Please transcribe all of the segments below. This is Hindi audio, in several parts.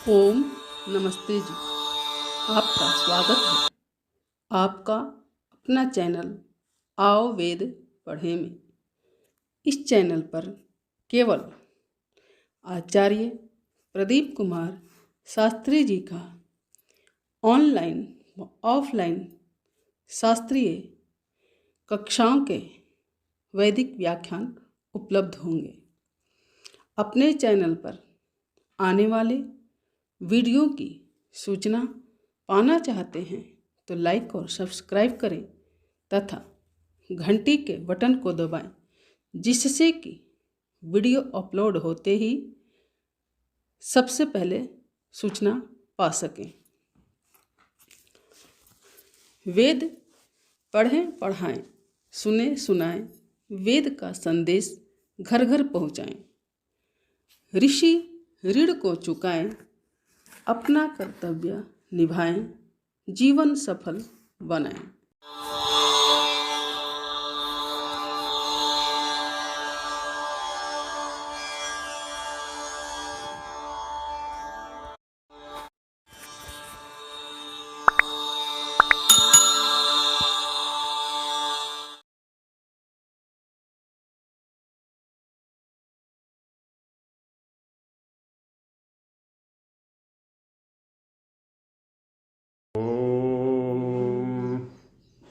ओम नमस्ते जी। आपका स्वागत है आपका अपना चैनल आओ वेद पढ़े में। इस चैनल पर केवल आचार्य प्रदीप कुमार शास्त्री जी का ऑनलाइन व ऑफलाइन शास्त्रीय कक्षाओं के वैदिक व्याख्यान उपलब्ध होंगे। अपने चैनल पर आने वाले वीडियो की सूचना पाना चाहते हैं तो लाइक और सब्सक्राइब करें तथा घंटी के बटन को दबाएं, जिससे कि वीडियो अपलोड होते ही सबसे पहले सूचना पा सकें। वेद पढ़ें पढ़ाएं, सुने सुनाएं, वेद का संदेश घर घर पहुँचाएं। ऋषि ऋण को चुकाएं, अपना कर्तव्य निभाएं, जीवन सफल बनाएं।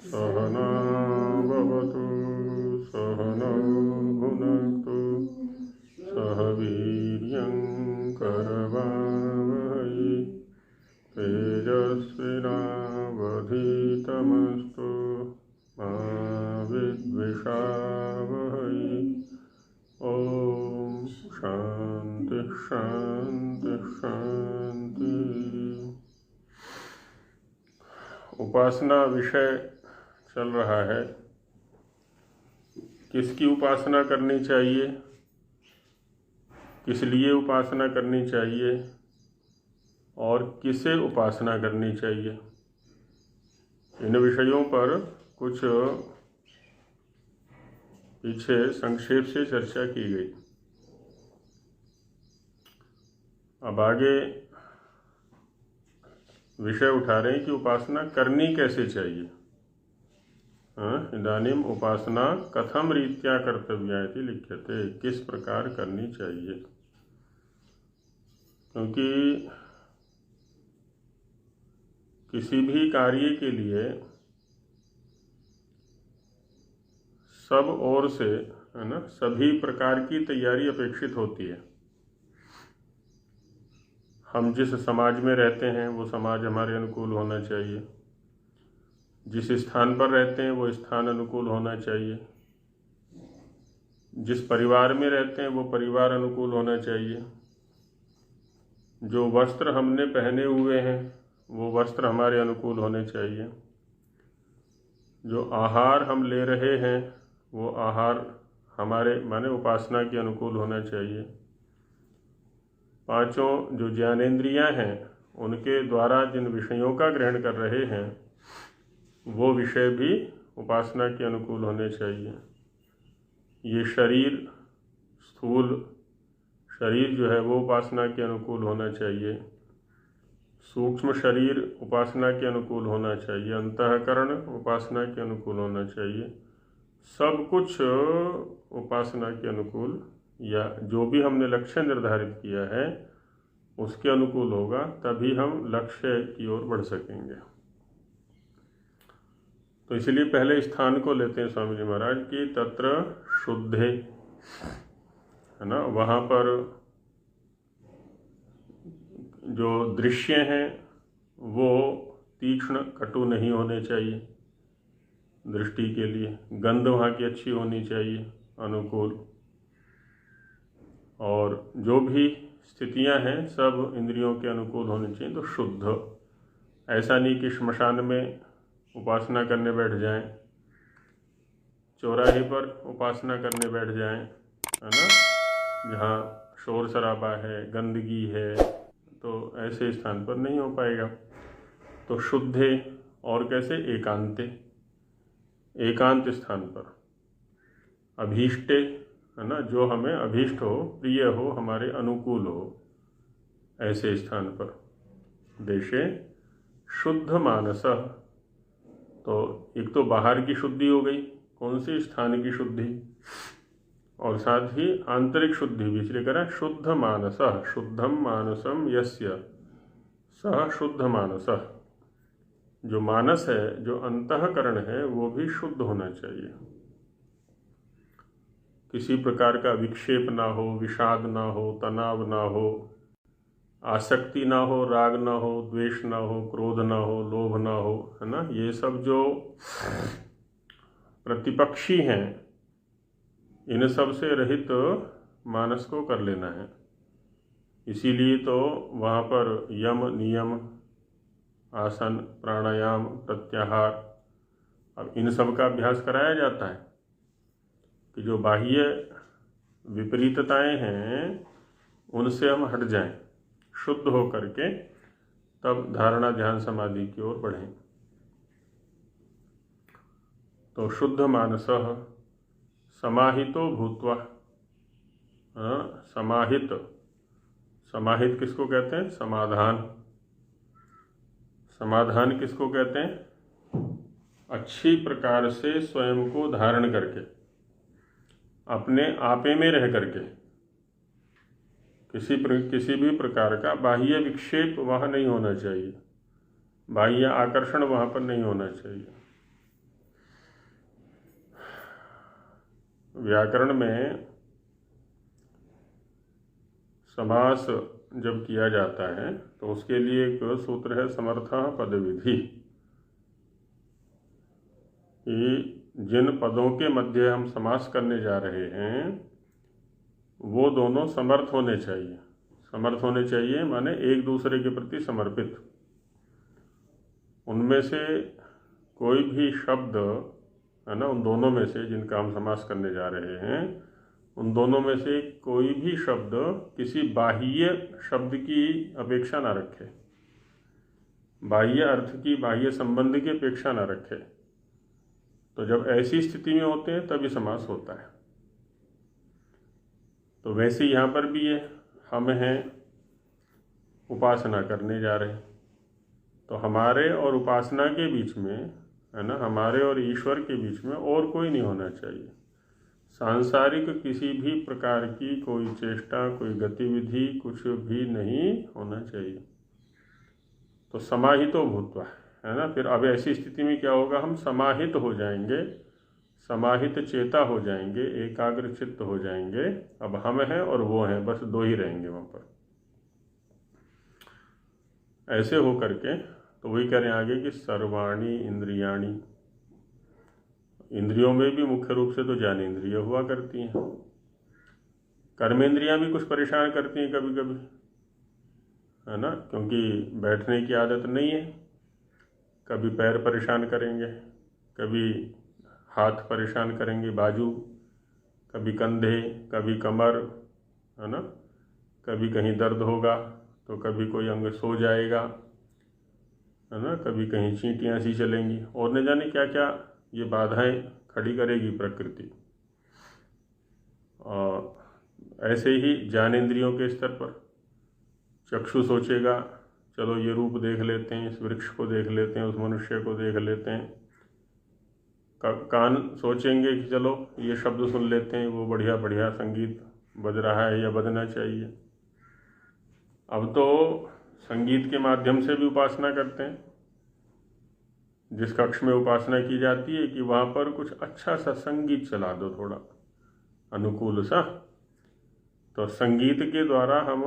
सहना भवतु सहनौ भुनक्तु सह वीर्यं करवावहै तेजस्विनावधीतमस्तु मा विद्विषावहै। ओम शांति शांति शांति। उपासना विषय चल रहा है। किसकी उपासना करनी चाहिए, किस लिए उपासना करनी चाहिए और किसे उपासना करनी चाहिए, इन विषयों पर कुछ पीछे संक्षेप से चर्चा की गई। अब आगे विषय उठा रहे हैं कि उपासना करनी कैसे चाहिए। इदानीम उपासना कथम रीत्या कर्तव्या इति लिख्यते, किस प्रकार करनी चाहिए। क्योंकि किसी भी कार्य के लिए सब ओर से, है ना, सभी प्रकार की तैयारी अपेक्षित होती है। हम जिस समाज में रहते हैं वो समाज हमारे अनुकूल होना चाहिए, जिस स्थान पर रहते हैं वो स्थान अनुकूल होना चाहिए, जिस परिवार में रहते हैं वो परिवार अनुकूल होना चाहिए, जो वस्त्र हमने पहने हुए हैं वो वस्त्र हमारे अनुकूल होने चाहिए, जो आहार हम ले रहे हैं वो आहार हमारे माने उपासना के अनुकूल होना चाहिए। पांचों जो ज्ञानेंद्रियां हैं उनके द्वारा जिन विषयों का ग्रहण कर रहे हैं वो विषय भी उपासना के अनुकूल होने चाहिए। ये शरीर, स्थूल शरीर जो है वो उपासना के अनुकूल होना चाहिए, सूक्ष्म शरीर उपासना के अनुकूल होना चाहिए, अंतःकरण उपासना के अनुकूल होना चाहिए। सब कुछ उपासना के अनुकूल या जो भी हमने लक्ष्य निर्धारित किया है उसके अनुकूल होगा, तभी हम लक्ष्य की ओर बढ़ सकेंगे। तो इसलिए पहले स्थान को लेते हैं स्वामी जी महाराज की तत्र शुद्धे, है ना, वहाँ पर जो दृश्य हैं वो तीक्ष्ण कटु नहीं होने चाहिए दृष्टि के लिए, गंध वहाँ की अच्छी होनी चाहिए अनुकूल, और जो भी स्थितियां हैं सब इंद्रियों के अनुकूल होनी चाहिए। तो शुद्ध, ऐसा नहीं कि श्मशान में उपासना करने बैठ जाएं, चौराहे पर उपासना करने बैठ जाएं, है ना, जहाँ शोर शराबा है, गंदगी है, तो ऐसे स्थान पर नहीं हो पाएगा। तो शुद्धे, और कैसे, एकांते, एकांत स्थान पर, अभीष्टे, है ना, जो हमें अभीष्ट हो, प्रिय हो, हमारे अनुकूल हो, ऐसे स्थान पर। देशे शुद्ध मानस, तो एक तो बाहर की शुद्धि हो गई, कौन सी, स्थान की शुद्धि, और साथ ही आंतरिक शुद्धि भी, इसलिए करा शुद्ध मानस, शुद्धम मानसम यस्य सह शुद्ध मानस। जो मानस है, जो अंतःकरण है, वो भी शुद्ध होना चाहिए। किसी प्रकार का विक्षेप ना हो, विषाद ना हो, तनाव ना हो, आसक्ति ना हो, राग ना हो, द्वेष ना हो, क्रोध ना हो, लोभ ना हो, है ना। ये सब जो प्रतिपक्षी हैं, इन सब से रहित मानस को कर लेना है। इसीलिए तो वहाँ पर यम नियम, आसन, प्राणायाम, प्रत्याहार, अब इन सब का अभ्यास कराया जाता है कि जो बाह्य विपरीतताएं हैं उनसे हम हट जाएं, शुद्ध हो करके तब धारणा ध्यान समाधि की ओर बढ़ें। तो शुद्ध मानसः समाहितो भूत्वा, समाहित, समाहित किसको कहते हैं, समाधान। समाधान किसको कहते हैं, अच्छी प्रकार से स्वयं को धारण करके, अपने आपे में रह करके, किसी भी प्रकार का बाह्य विक्षेप वहाँ नहीं होना चाहिए, बाह्य आकर्षण वहाँ पर नहीं होना चाहिए। व्याकरण में समास जब किया जाता है तो उसके लिए एक सूत्र है समर्थः पद विधि, कि जिन पदों के मध्य हम समास करने जा रहे हैं वो दोनों समर्थ होने चाहिए। समर्थ होने चाहिए माने एक दूसरे के प्रति समर्पित। उनमें से कोई भी शब्द, है ना, उन दोनों में से जिनका हम समास करने जा रहे हैं, उन दोनों में से कोई भी शब्द किसी बाह्य शब्द की अपेक्षा ना रखे, बाह्य अर्थ की, बाह्य संबंध की अपेक्षा ना रखे। तो जब ऐसी स्थिति में होते हैं तभी समास होता है। तो वैसे यहाँ पर भी है, हम हैं उपासना करने जा रहे हैं, तो हमारे और उपासना के बीच में, है ना, हमारे और ईश्वर के बीच में और कोई नहीं होना चाहिए। सांसारिक किसी भी प्रकार की कोई चेष्टा, कोई गतिविधि, कुछ भी नहीं होना चाहिए। तो समाहितो भूत्वा, है ना। फिर अब ऐसी स्थिति में क्या होगा, हम समाहित हो जाएंगे, समाहित चेता हो जाएंगे, एकाग्र चित्त हो जाएंगे। अब हम हैं और वो हैं, बस दो ही रहेंगे वहाँ पर। ऐसे हो करके तो वही कह रहे हैं आगे कि सर्वाणी इंद्रियाणी, इंद्रियों में भी मुख्य रूप से तो ज्ञानेंद्रिय हुआ करती हैं। कर्मेंद्रियां भी कुछ परेशान करती हैं कभी कभी, है ना, क्योंकि बैठने की आदत नहीं है। कभी पैर परेशान करेंगे, कभी हाथ परेशान करेंगे, बाजू, कभी कंधे, कभी कमर, है ना, कभी कहीं दर्द होगा तो कभी कोई अंग सो जाएगा, है ना, कभी कहीं चींटियाँ सी चलेंगी, और न जाने क्या क्या ये बाधाएं खड़ी करेगी प्रकृति। और ऐसे ही ज्ञानेंद्रियों के स्तर पर चक्षु सोचेगा, चलो ये रूप देख लेते हैं, इस वृक्ष को देख लेते हैं, उस मनुष्य को देख लेते हैं। कान सोचेंगे कि चलो ये शब्द सुन लेते हैं, वो बढ़िया बढ़िया संगीत बज रहा है या बजना चाहिए। अब तो संगीत के माध्यम से भी उपासना करते हैं। जिस कक्ष में उपासना की जाती है कि वहाँ पर कुछ अच्छा सा संगीत चला दो, थोड़ा अनुकूल सा, तो संगीत के द्वारा हम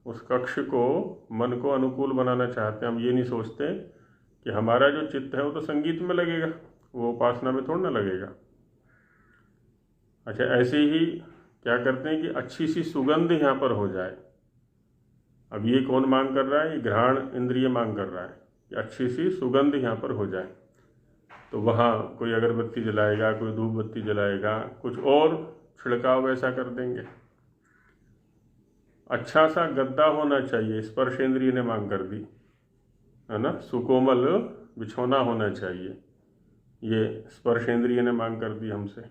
उस कक्ष को, मन को अनुकूल बनाना चाहते हैं। हम ये नहीं सोचते कि हमारा जो चित्त है वो तो संगीत में लगेगा, वो उपासना में थोड़ा ना लगेगा। अच्छा, ऐसे ही क्या करते हैं कि अच्छी सी सुगंध यहाँ पर हो जाए। अब ये कौन मांग कर रहा है, ये घ्राण इंद्रिय मांग कर रहा है कि अच्छी सी सुगंध यहाँ पर हो जाए। तो वहाँ कोई अगरबत्ती जलाएगा, कोई धूप बत्ती जलाएगा, कुछ और छिड़काव ऐसा कर देंगे। अच्छा सा गद्दा होना चाहिए, स्पर्श इंद्रिय ने मांग कर दी, है ना, सुकोमल बिछौना होना चाहिए, ये स्पर्श इंद्रिय ने मांग कर दी हमसे।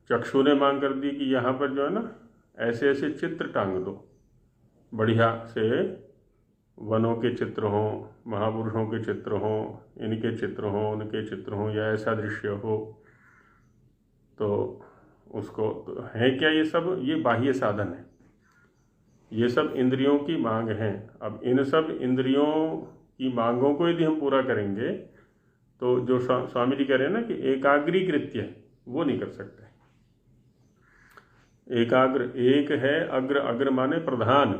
चक्षु ने मांग कर दी कि यहाँ पर जो है ना ऐसे ऐसे चित्र टांग दो, बढ़िया से वनों के चित्र हों, महापुरुषों के चित्र हों, इनके चित्र हों, उनके चित्र हों, या ऐसा दृश्य हो, तो उसको तो है क्या ये सब? ये बाह्य साधन है, ये सब इंद्रियों की मांग है। अब इन सब इंद्रियों की मांगों को यदि हम पूरा करेंगे तो जो स्वामी जी कह रहे हैं ना कि एकाग्री कृत्य, वो नहीं कर सकते। एकाग्र, एक है अग्र, अग्र माने प्रधान,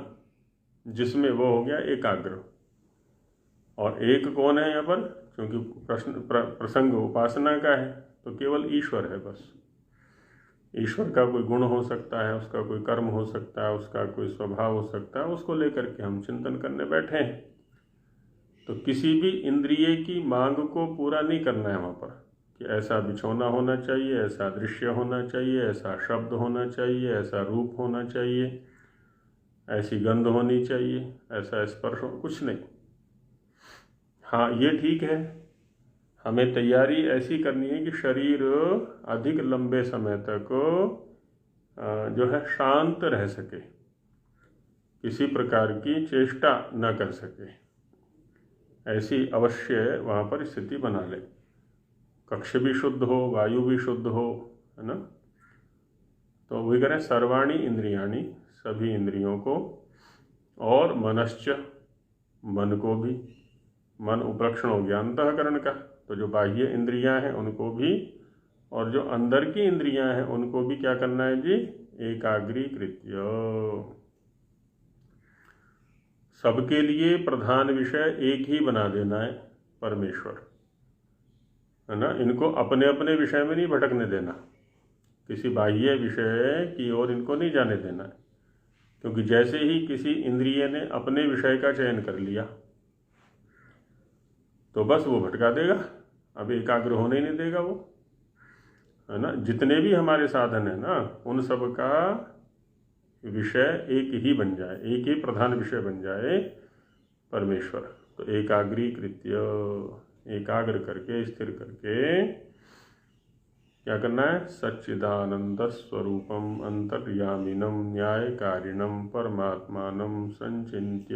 जिसमें वो हो गया एकाग्र। और एक कौन है यहाँ पर? क्योंकि प्रसंग उपासना का है, तो केवल ईश्वर है बस। ईश्वर का कोई गुण हो सकता है, उसका कोई कर्म हो सकता है, उसका कोई स्वभाव हो सकता है, उसको लेकर के हम चिंतन करने बैठे हैं। तो किसी भी इंद्रिय की मांग को पूरा नहीं करना है वहाँ पर कि ऐसा बिछौना होना चाहिए, ऐसा दृश्य होना चाहिए, ऐसा शब्द होना चाहिए, ऐसा रूप होना चाहिए, ऐसी गंध होनी चाहिए, ऐसा स्पर्श हो, कुछ नहीं। हाँ, ये ठीक है, हमें तैयारी ऐसी करनी है कि शरीर अधिक लंबे समय तक जो है शांत रह सके, किसी प्रकार की चेष्टा न कर सके, ऐसी अवश्य वहाँ पर स्थिति बना ले। कक्ष भी शुद्ध हो, वायु भी शुद्ध हो, है ना। तो वही करें, सर्वाणी इंद्रियाणी, सभी इंद्रियों को, और मनश्च, मन को भी। मन उपलक्षण हो गया अंतःकरण का, तो जो बाह्य इंद्रियां हैं उनको भी, और जो अंदर की इंद्रियां हैं उनको भी क्या करना है जी? एकाग्रीकृत्य। सबके लिए प्रधान विषय एक ही बना देना है, परमेश्वर, है ना। इनको अपने अपने विषय में नहीं भटकने देना, किसी बाह्य विषय की ओर इनको नहीं जाने देना है। क्योंकि जैसे ही किसी इंद्रिय ने अपने विषय का चयन कर लिया तो बस वो भटका देगा, अब एकाग्र होने ही नहीं देगा वो, है ना। जितने भी हमारे साधन है ना, उन सब का विषय एक ही बन जाए, एक ही प्रधान विषय बन जाए, परमेश्वर। तो एकाग्रीकृत्य, एकाग्र करके, स्थिर करके क्या करना है? सच्चिदानंद स्वरूपम अंतर्यामिनम न्यायकारिणम परमात्मानम संचिन्त्य।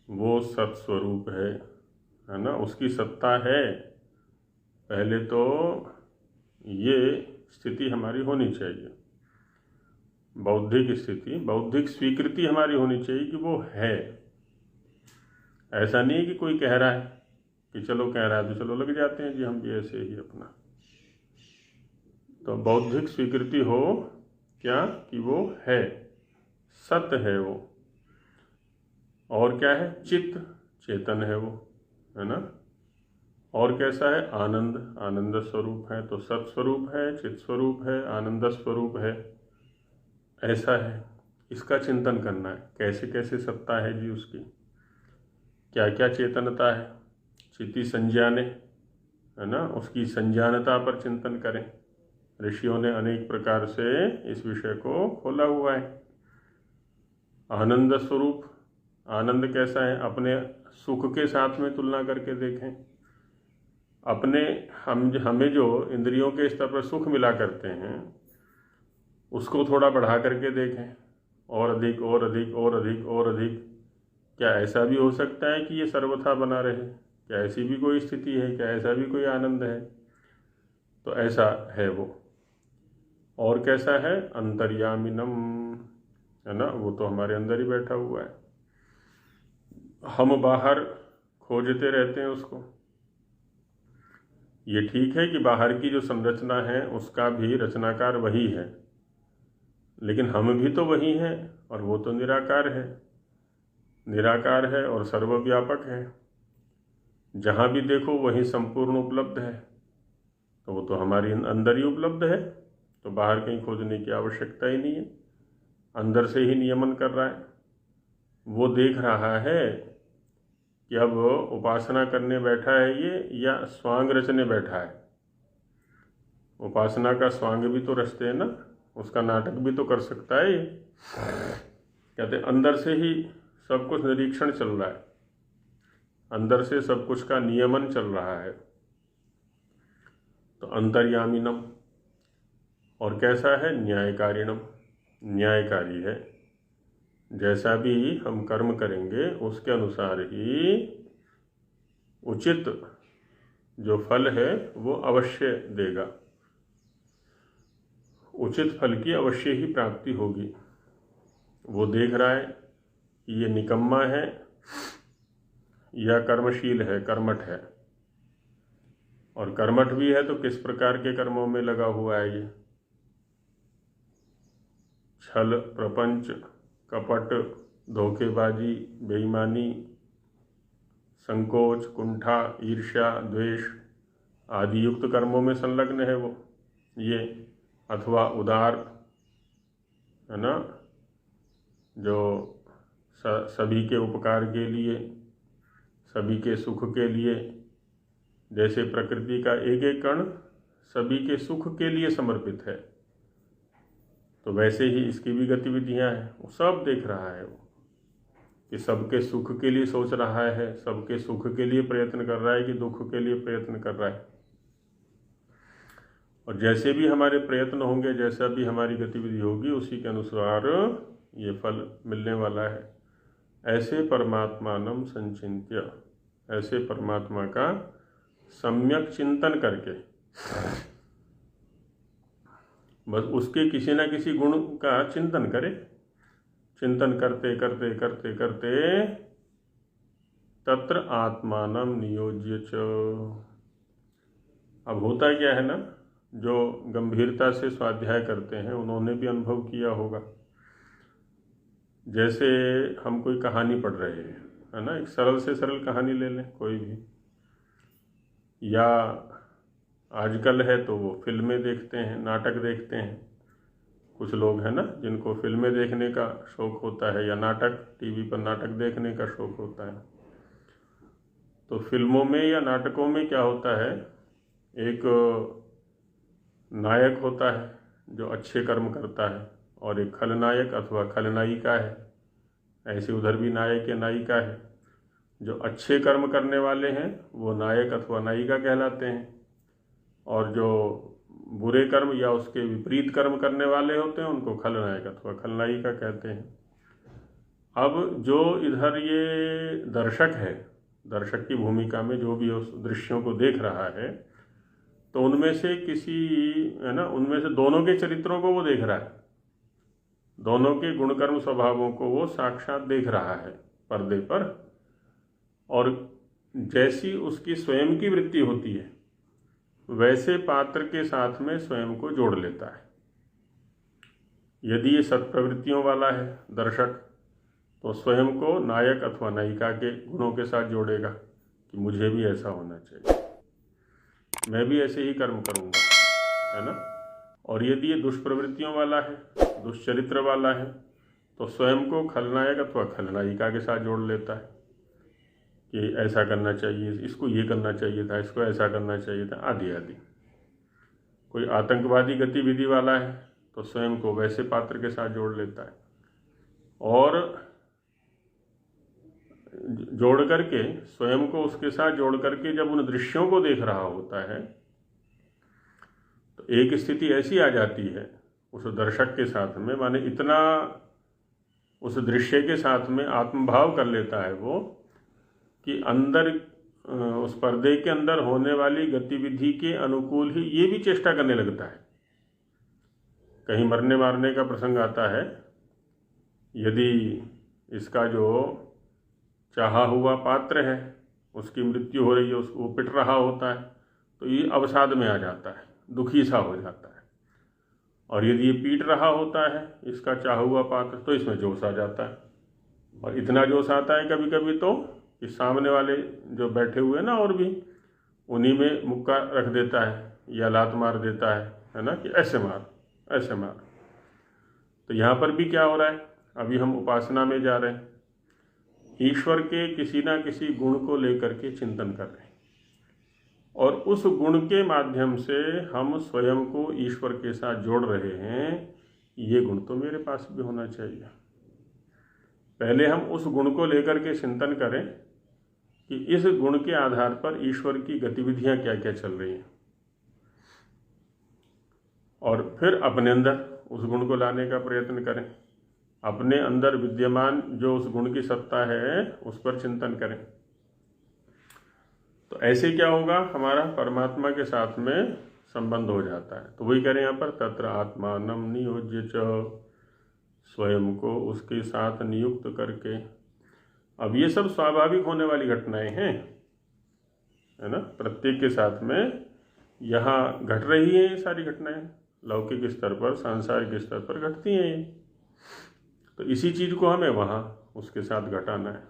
वो सत्स्वरूप है ना, उसकी सत्ता है। पहले तो ये स्थिति हमारी होनी चाहिए, बौद्धिक स्थिति, बौद्धिक स्वीकृति हमारी होनी चाहिए कि वो है। ऐसा नहीं है कि कोई कह रहा है कि चलो कह रहा है तो चलो लग जाते हैं जी हम भी ऐसे ही अपना। तो बौद्धिक स्वीकृति हो क्या कि वो है, सत्य है वो। और क्या है? चित्त, चेतन है वो, है ना। और कैसा है? आनंद, आनंद स्वरूप है। तो सत स्वरूप है, चित्त स्वरूप है, आनंद स्वरूप है, ऐसा है। इसका चिंतन करना है, कैसे कैसे सत्ता है जी उसकी, क्या क्या चेतनता है। चिति संज्ञाने, है ना, उसकी संज्ञानता पर चिंतन करें। ऋषियों ने अनेक प्रकार से इस विषय को खोला हुआ है। आनंद स्वरूप, आनंद कैसा है? अपने सुख के साथ में तुलना करके देखें। अपने हमें जो इंद्रियों के स्तर पर सुख मिला करते हैं उसको थोड़ा बढ़ा करके देखें, और अधिक और अधिक और अधिक और अधिक। क्या ऐसा भी हो सकता है कि ये सर्वथा बना रहे? क्या ऐसी भी कोई स्थिति है? क्या ऐसा भी कोई आनंद है? तो ऐसा है वो। और कैसा है? अंतर्यामिनम, है ना, वो तो हमारे अंदर ही बैठा हुआ है। हम बाहर खोजते रहते हैं उसको। ये ठीक है कि बाहर की जो संरचना है उसका भी रचनाकार वही है, लेकिन हम भी तो वही हैं, और वो तो निराकार है। निराकार है और सर्वव्यापक है, जहाँ भी देखो वहीं संपूर्ण उपलब्ध है। तो वो तो हमारी अंदर ही उपलब्ध है, तो बाहर कहीं खोजने की आवश्यकता ही नहीं है, अंदर से ही नियमन कर रहा है। वो देख रहा है कि अब उपासना करने बैठा है ये या स्वांग रचने बैठा है। उपासना का स्वांग भी तो रचते हैं ना, उसका नाटक भी तो कर सकता है ये। कहते अंदर से ही सब कुछ निरीक्षण चल रहा है, अंदर से सब कुछ का नियमन चल रहा है। तो अंतर्यामिनम। और कैसा है? न्यायकारिणम, न्यायकारी है। जैसा भी हम कर्म करेंगे उसके अनुसार ही उचित जो फल है वो अवश्य देगा, उचित फल की अवश्य ही प्राप्ति होगी। वो देख रहा है कि ये निकम्मा है या कर्मशील है, कर्मठ है, और कर्मठ भी है तो किस प्रकार के कर्मों में लगा हुआ है ये। छल, प्रपंच, कपट, धोखेबाजी, बेईमानी, संकोच, कुंठा, ईर्ष्या, द्वेष आदि युक्त कर्मों में संलग्न है वो ये। अथवा उदार है ना, जो सभी के उपकार के लिए, सभी के सुख के लिए, जैसे प्रकृति का एक एक कण सभी के सुख के लिए समर्पित है, तो वैसे ही इसकी भी गतिविधियां हैं। वो सब देख रहा है वो कि सबके सुख के लिए सोच रहा है, सबके सुख के लिए प्रयत्न कर रहा है कि दुख के लिए प्रयत्न कर रहा है। और जैसे भी हमारे प्रयत्न होंगे, जैसा भी हमारी गतिविधि होगी, उसी के अनुसार ये फल मिलने वाला है। ऐसे परमात्मानम संचिन्त्य, ऐसे परमात्मा का सम्यक चिंतन करके, बस उसके किसी न किसी गुण का चिंतन करे। चिंतन करते करते करते करते तत्र आत्मानम नियोज्य च। अब होता क्या है ना, जो गंभीरता से स्वाध्याय करते हैं उन्होंने भी अनुभव किया होगा। जैसे हम कोई कहानी पढ़ रहे हैं, है ना, एक सरल से सरल कहानी ले लें कोई भी, या आजकल है तो वो फिल्में देखते हैं, नाटक देखते हैं। कुछ लोग हैं ना जिनको फिल्में देखने का शौक़ होता है, या नाटक, टीवी पर नाटक देखने का शौक़ होता है। तो फिल्मों में या नाटकों में क्या होता है, एक नायक होता है जो अच्छे कर्म करता है, और एक खलनायक अथवा खलनायिका है। ऐसे उधर भी नायक या नायिका है। जो अच्छे कर्म करने वाले हैं वो नायक अथवा नायिका कहलाते हैं, और जो बुरे कर्म या उसके विपरीत कर्म करने वाले होते हैं उनको खलनायक अथवा खलनायिका कहते हैं। अब जो इधर ये दर्शक है, दर्शक की भूमिका में जो भी उस दृश्यों को देख रहा है, तो उनमें से किसी, है ना, उनमें से दोनों के चरित्रों को वो देख रहा है, दोनों के गुणकर्म स्वभावों को वो साक्षात देख रहा है पर्दे पर। और जैसी उसकी स्वयं की वृत्ति होती है वैसे पात्र के साथ में स्वयं को जोड़ लेता है। यदि ये सत्प्रवृत्तियों वाला है दर्शक, तो स्वयं को नायक अथवा नायिका के गुणों के साथ जोड़ेगा कि मुझे भी ऐसा होना चाहिए, मैं भी ऐसे ही कर्म करूँगा, है ना। और यदि ये दुष्प्रवृत्तियों वाला है, दुष्चरित्र वाला है, तो स्वयं को खलनायक अथवा खलनायिका के साथ जोड़ लेता है कि ऐसा करना चाहिए, इसको ये करना चाहिए था, इसको ऐसा करना चाहिए था, आदि आदि। कोई आतंकवादी गतिविधि वाला है तो स्वयं को वैसे पात्र के साथ जोड़ लेता है, और जोड़ करके स्वयं को उसके साथ जोड़ करके जब उन दृश्यों को देख रहा होता है, तो एक स्थिति ऐसी आ जाती है उस दर्शक के साथ में, माने इतना उस दृश्य के साथ में आत्मभाव कर लेता है वो कि अंदर उस पर्दे के अंदर होने वाली गतिविधि के अनुकूल ही ये भी चेष्टा करने लगता है। कहीं मरने मारने का प्रसंग आता है, यदि इसका जो चाहा हुआ पात्र है उसकी मृत्यु हो रही है, उसको पिट रहा होता है, तो ये अवसाद में आ जाता है, दुखी सा हो जाता है। और यदि ये पीट रहा होता है इसका चाहा हुआ पात्र, तो इसमें जोश आ जाता है। और इतना जोश आता है कभी कभी तो कि सामने वाले जो बैठे हुए ना और भी, उन्हीं में मुक्का रख देता है या लात मार देता है ना, कि ऐसे मार ऐसे मार। तो यहाँ पर भी क्या हो रहा है, अभी हम उपासना में जा रहे हैं, ईश्वर के किसी ना किसी गुण को लेकर के चिंतन कर रहे हैं, और उस गुण के माध्यम से हम स्वयं को ईश्वर के साथ जोड़ रहे हैं। ये गुण तो मेरे पास भी होना चाहिए। पहले हम उस गुण को लेकर के चिंतन करें कि इस गुण के आधार पर ईश्वर की गतिविधियां क्या क्या चल रही हैं, और फिर अपने अंदर उस गुण को लाने का प्रयत्न करें, अपने अंदर विद्यमान जो उस गुण की सत्ता है उस पर चिंतन करें। तो ऐसे क्या होगा, हमारा परमात्मा के साथ में संबंध हो जाता है। तो वही करें यहाँ पर, तत्र आत्मानं नियोज्य च, स्वयं को उसके साथ नियुक्त करके। अब ये सब स्वाभाविक होने वाली घटनाएं हैं, है ना, प्रत्येक के साथ में यहाँ घट रही है ये सारी घटनाएं, लौकिक स्तर पर सांसारिक स्तर पर घटती हैं ये। तो इसी चीज को हमें वहाँ उसके साथ घटाना है।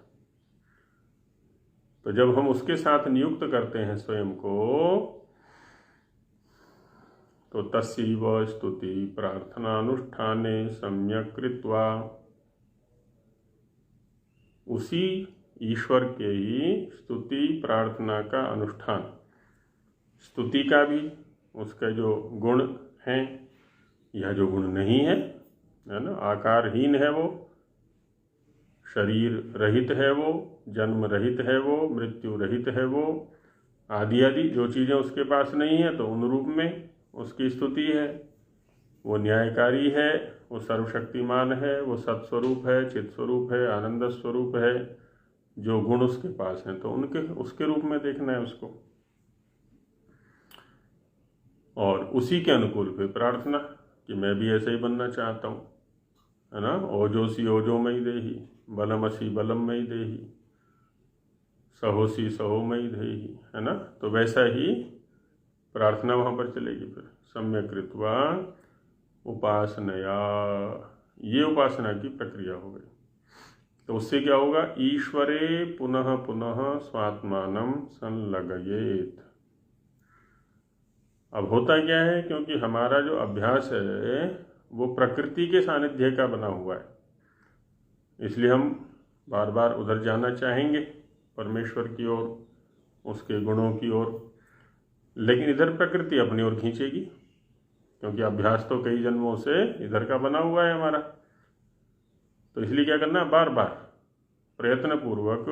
तो जब हम उसके साथ नियुक्त करते हैं स्वयं को, तो तस्यैव स्तुति प्रार्थनानुष्ठाने सम्यक् कृत्वा, उसी ईश्वर के ही स्तुति प्रार्थना का अनुष्ठान, स्तुति का भी, उसका जो गुण हैं या जो गुण नहीं है ना, आकारहीन है वो, शरीर रहित है वो, जन्म रहित है वो, मृत्यु रहित है वो, आदि आदि जो चीज़ें उसके पास नहीं है, तो उन रूप में उसकी स्तुति है। वो न्यायकारी है, वो सर्वशक्तिमान है, वो सत्स्वरूप है, चित स्वरूप है, आनंद स्वरूप है। जो गुण उसके पास हैं तो उनके उसके रूप में देखना है उसको, और उसी के अनुकूल फिर प्रार्थना कि मैं भी ऐसे ही बनना चाहता हूँ, है ना। ओजोसी ओजोमयि देहि, बलमसी बलमयि देहि, सहोसी सहोमयि देहि, है ना। तो वैसा ही प्रार्थना वहाँ पर चलेगी। फिर सम्यक् कृत्वा उपासनया, ये उपासना की प्रक्रिया हो गई। तो उससे क्या होगा, ईश्वरे पुनः पुनः स्वात्मानं संलग्येत। अब होता क्या है, क्योंकि हमारा जो अभ्यास है वो प्रकृति के सानिध्य का बना हुआ है, इसलिए हम बार बार उधर जाना चाहेंगे, परमेश्वर की ओर, उसके गुणों की ओर। लेकिन इधर प्रकृति अपनी ओर खींचेगी, क्योंकि अभ्यास तो कई जन्मों से इधर का बना हुआ है हमारा। तो इसलिए क्या करना है, बार बार प्रयत्न पूर्वक,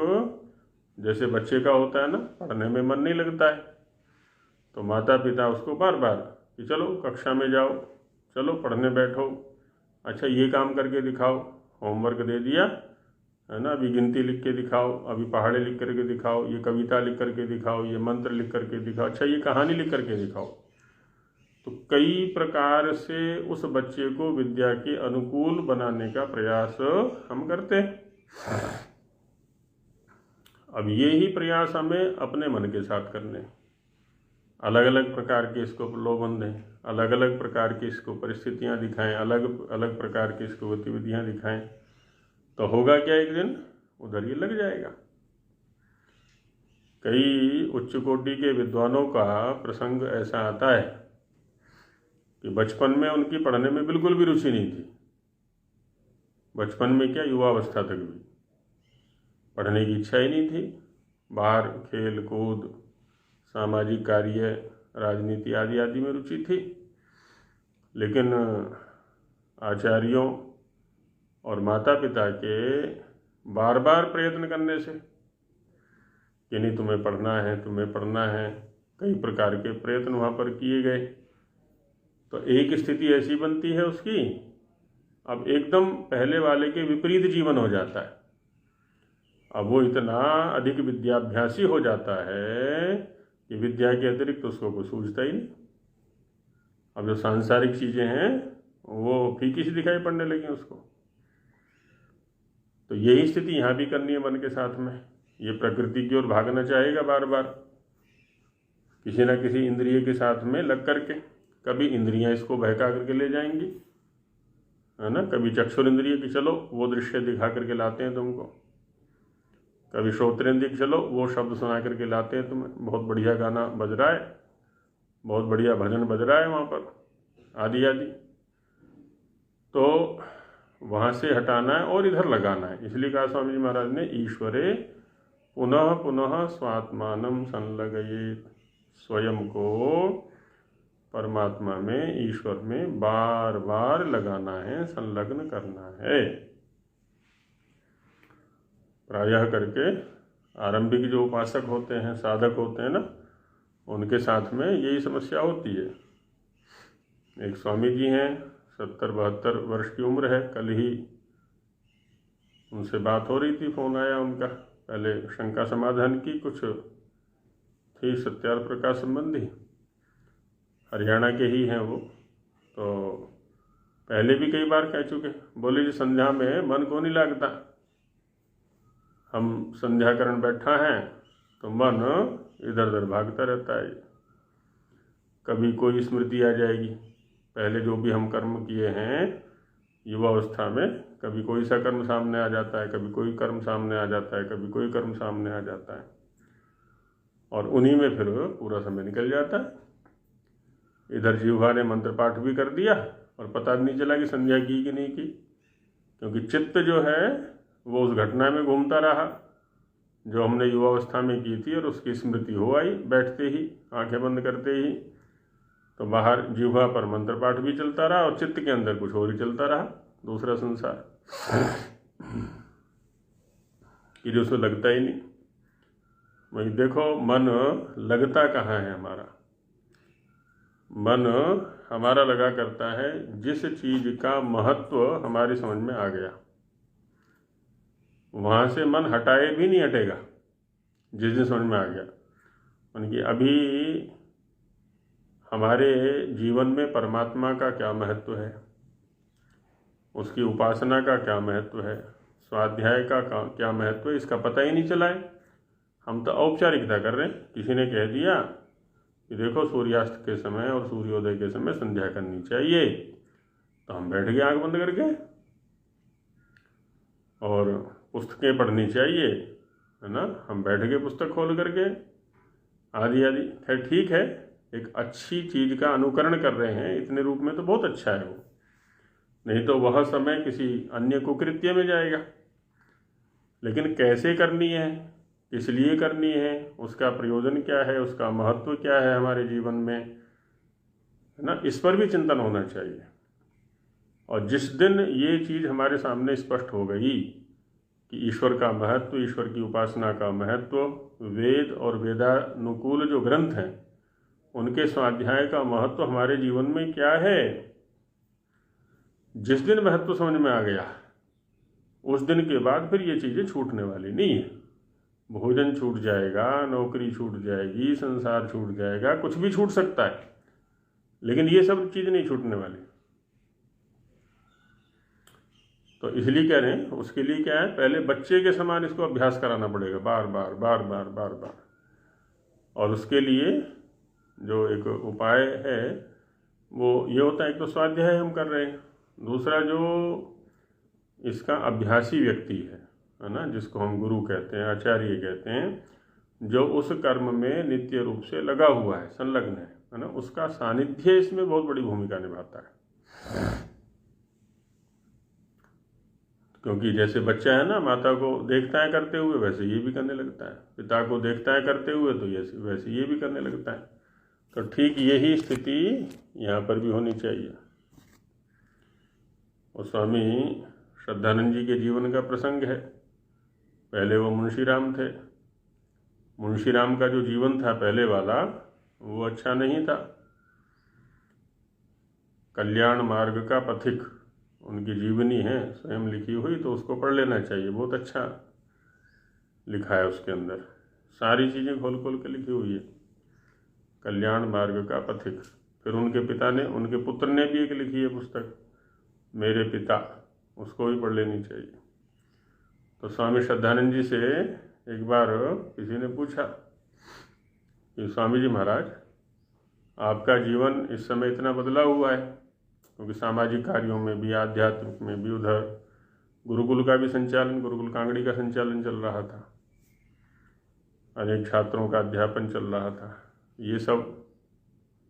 जैसे बच्चे का होता है ना, पढ़ने में मन नहीं लगता है, तो माता पिता उसको बार बार कि चलो कक्षा में जाओ, चलो पढ़ने बैठो, अच्छा ये काम करके दिखाओ, होमवर्क दे दिया, है ना, अभी गिनती लिख के दिखाओ, अभी पहाड़े लिख करके दिखाओ, ये कविता लिख करके दिखाओ, ये मंत्र लिख करके दिखाओ, अच्छा ये कहानी लिख करके दिखाओ। तो कई प्रकार से उस बच्चे को विद्या के अनुकूल बनाने का प्रयास हम करते हैं। अब ये ही प्रयास हमें अपने मन के साथ करने, अलग अलग प्रकार के इसको प्रलोभन दें, अलग अलग प्रकार की इसको परिस्थितियां दिखाएं, अलग अलग प्रकार की इसको गतिविधियां दिखाएं, तो होगा क्या, एक दिन उधर ही लग जाएगा। कई उच्च कोटि के विद्वानों का प्रसंग ऐसा आता है कि बचपन में उनकी पढ़ने में बिल्कुल भी रुचि नहीं थी, बचपन में क्या, युवावस्था तक भी पढ़ने की इच्छा ही नहीं थी। बाहर खेल कूद, सामाजिक कार्य, राजनीति आदि आदि में रुचि थी। लेकिन आचार्यों और माता पिता के बार बार प्रयत्न करने से कि नहीं तुम्हें पढ़ना है, तुम्हें पढ़ना है, कई प्रकार के प्रयत्न वहाँ पर किए गए। तो एक स्थिति ऐसी बनती है उसकी, अब एकदम पहले वाले के विपरीत जीवन हो जाता है। अब वो इतना अधिक विद्याभ्यासी हो जाता है कि विद्या के अतिरिक्त उसको कुछ सूझता ही नहीं। अब जो सांसारिक चीज़ें हैं वो फीकी सी दिखाई पड़ने लगी उसको। तो यही स्थिति यहाँ भी करनी है मन के साथ में। ये प्रकृति की ओर भागना चाहेगा बार बार, किसी न किसी इंद्रिय के साथ में लग करके। कभी इंद्रियां इसको बहका करके ले जाएंगी, है ना, कभी चक्षुर इंद्रिय की चलो वो दृश्य दिखा करके लाते हैं तुमको, कभी श्रोत्रेंद्रिय की चलो वो शब्द सुना करके लाते हैं तुम्हें, बहुत बढ़िया गाना बज रहा है, बहुत बढ़िया भजन बज रहा है वहाँ पर, आदि आदि। तो वहाँ से हटाना है और इधर लगाना है। इसलिए कहा स्वामी जी महाराज ने, ईश्वरे पुनः पुनः स्वात्मानं संलग्येत, स्वयं को परमात्मा में, ईश्वर में बार बार लगाना है, संलग्न करना है। प्रायः करके आरंभिक जो उपासक होते हैं, साधक होते हैं ना, उनके साथ में यही समस्या होती है। एक स्वामी जी हैं, 70-72 वर्ष की उम्र है। कल ही उनसे बात हो रही थी, फ़ोन आया उनका, पहले शंका समाधान की, कुछ थी सत्यार प्रकाश संबंधी, हरियाणा के ही हैं वो। तो पहले भी कई बार कह चुके, बोले जी संध्या में मन को नहीं लगता, हम संध्याकरण बैठा है तो मन इधर उधर भागता रहता है। कभी कोई स्मृति आ जाएगी, पहले जो भी हम कर्म किए हैं युवावस्था में, कभी कोई सा कर्म सामने आ जाता है, कभी कोई कर्म सामने आ जाता है, कभी कोई कर्म सामने आ जाता है, और उन्हीं में फिर पूरा समय निकल जाता है। इधर जीवा ने मंत्र पाठ भी कर दिया और पता भी नहीं चला कि संध्या की कि नहीं की, क्योंकि चित्त जो है वो उस घटना में घूमता रहा जो हमने युवावस्था में की थी, और उसकी स्मृति हो आई बैठते ही, आंखें बंद करते ही। तो बाहर जीवा पर मंत्र पाठ भी चलता रहा और चित्त के अंदर कुछ और ही चलता रहा, दूसरा संसार, कि जो उसको लगता ही नहीं। वही देखो, मन लगता कहाँ है हमारा? मन हमारा लगा करता है जिस चीज का महत्व हमारी समझ में आ गया, वहाँ से मन हटाए भी नहीं हटेगा जिस दिन समझ में आ गया। उनकी अभी हमारे जीवन में परमात्मा का क्या महत्व है, उसकी उपासना का क्या महत्व है, स्वाध्याय का क्या महत्व है, इसका पता ही नहीं चला है। हम तो औपचारिकता कर रहे हैं। किसी ने कह दिया कि देखो सूर्यास्त के समय और सूर्योदय के समय संध्या करनी चाहिए, तो हम बैठ गए आंख बंद करके, और पुस्तकें पढ़नी चाहिए, है ना, हम बैठ गए पुस्तक खोल करके, आदि आदि। खैर ठीक है, एक अच्छी चीज़ का अनुकरण कर रहे हैं इतने रूप में तो बहुत अच्छा है वो, नहीं तो वह समय किसी अन्य कुकृत्य में जाएगा। लेकिन कैसे करनी है, किस लिए करनी है, उसका प्रयोजन क्या है, उसका महत्व क्या है हमारे जीवन में, है ना, इस पर भी चिंतन होना चाहिए। और जिस दिन ये चीज़ हमारे सामने स्पष्ट हो गई कि ईश्वर का महत्व, ईश्वर की उपासना का महत्व, वेद और वेदानुकूल जो ग्रंथ हैं उनके स्वाध्याय का महत्व हमारे जीवन में क्या है, जिस दिन महत्व समझ में आ गया उस दिन के बाद फिर ये चीज़ें छूटने वाली नहीं है। भोजन छूट जाएगा, नौकरी छूट जाएगी, संसार छूट जाएगा, कुछ भी छूट सकता है, लेकिन ये सब चीज़ नहीं छूटने वाली। तो इसलिए कह रहे हैं, उसके लिए क्या है, पहले बच्चे के समान इसको अभ्यास कराना पड़ेगा, बार बार बार बार बार बार। और उसके लिए जो एक उपाय है वो ये होता है, एक तो स्वाध्याय हम कर रहे हैं, दूसरा जो इसका अभ्यासी व्यक्ति है ना, जिसको हम गुरु कहते हैं, आचार्य कहते हैं, जो उस कर्म में नित्य रूप से लगा हुआ है, संलग्न है ना, उसका सानिध्य इसमें बहुत बड़ी भूमिका निभाता है। क्योंकि जैसे बच्चा है ना, माता को देखता है करते हुए, वैसे ये भी करने लगता है, पिता को देखता है करते हुए तो वैसे ये भी करने लगता है। तो ठीक यही स्थिति यहाँ पर भी होनी चाहिए। और स्वामी श्रद्धानंद जी के जीवन का प्रसंग है। पहले वो मुंशीराम थे, मुंशीराम का जो जीवन था पहले वाला वो अच्छा नहीं था। कल्याण मार्ग का पथिक उनकी जीवनी है, स्वयं लिखी हुई, तो उसको पढ़ लेना चाहिए, बहुत अच्छा लिखा है उसके अंदर, सारी चीज़ें खोल खोल के लिखी हुई है, कल्याण मार्ग का पथिक। फिर उनके पिता ने, उनके पुत्र ने भी एक लिखी है पुस्तक, मेरे पिता, उसको भी पढ़ लेनी चाहिए। तो स्वामी श्रद्धानंद जी से एक बार किसी ने पूछा कि स्वामी जी महाराज, आपका जीवन इस समय इतना बदला हुआ है, क्योंकि सामाजिक कार्यों में भी, आध्यात्मिक में भी, उधर गुरुकुल का भी संचालन, गुरुकुल कांगड़ी का संचालन चल रहा था, अनेक छात्रों का अध्यापन चल रहा था, ये सब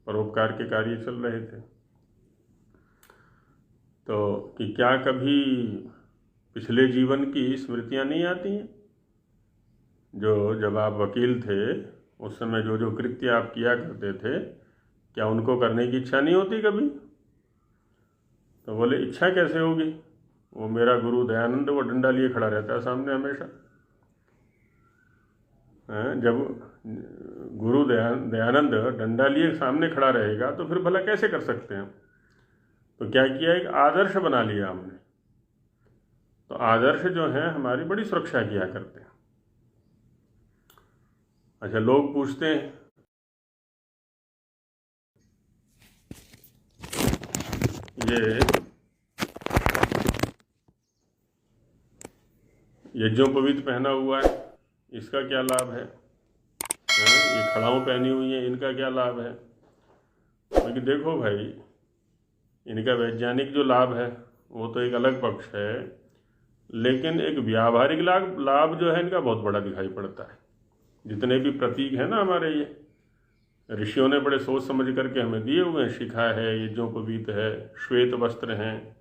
परोपकार के कार्य चल रहे थे। तो कि क्या कभी पिछले जीवन की स्मृतियाँ नहीं आती हैं, जो जब आप वकील थे उस समय जो जो कृत्य आप किया करते थे, क्या उनको करने की इच्छा नहीं होती कभी? तो बोले इच्छा कैसे होगी, वो मेरा गुरु दयानंद वो डंडा लिए खड़ा रहता है सामने हमेशा। जब गुरु दयानंद डंडा लिए सामने खड़ा रहेगा तो फिर भला कैसे कर सकते हैं? तो क्या किया, एक आदर्श बना लिया हमने। तो आदर्श जो हैं हमारी बड़ी सुरक्षा किया करते हैं। अच्छा, लोग पूछते हैं ये यज्ञोपवीत पहना हुआ है, इसका क्या लाभ है? ये खड़ाऊँ पहनी हुई है, इनका क्या लाभ है? क्योंकि देखो भाई, इनका वैज्ञानिक जो लाभ है वो तो एक अलग पक्ष है, लेकिन एक व्यावहारिक लाभ जो है इनका बहुत बड़ा दिखाई पड़ता है। जितने भी प्रतीक हैं ना हमारे, ये ऋषियों ने बड़े सोच समझ करके हमें दिए हुए हैं। शिखा है, यज्ञोपवीत है, श्वेत वस्त्र हैं,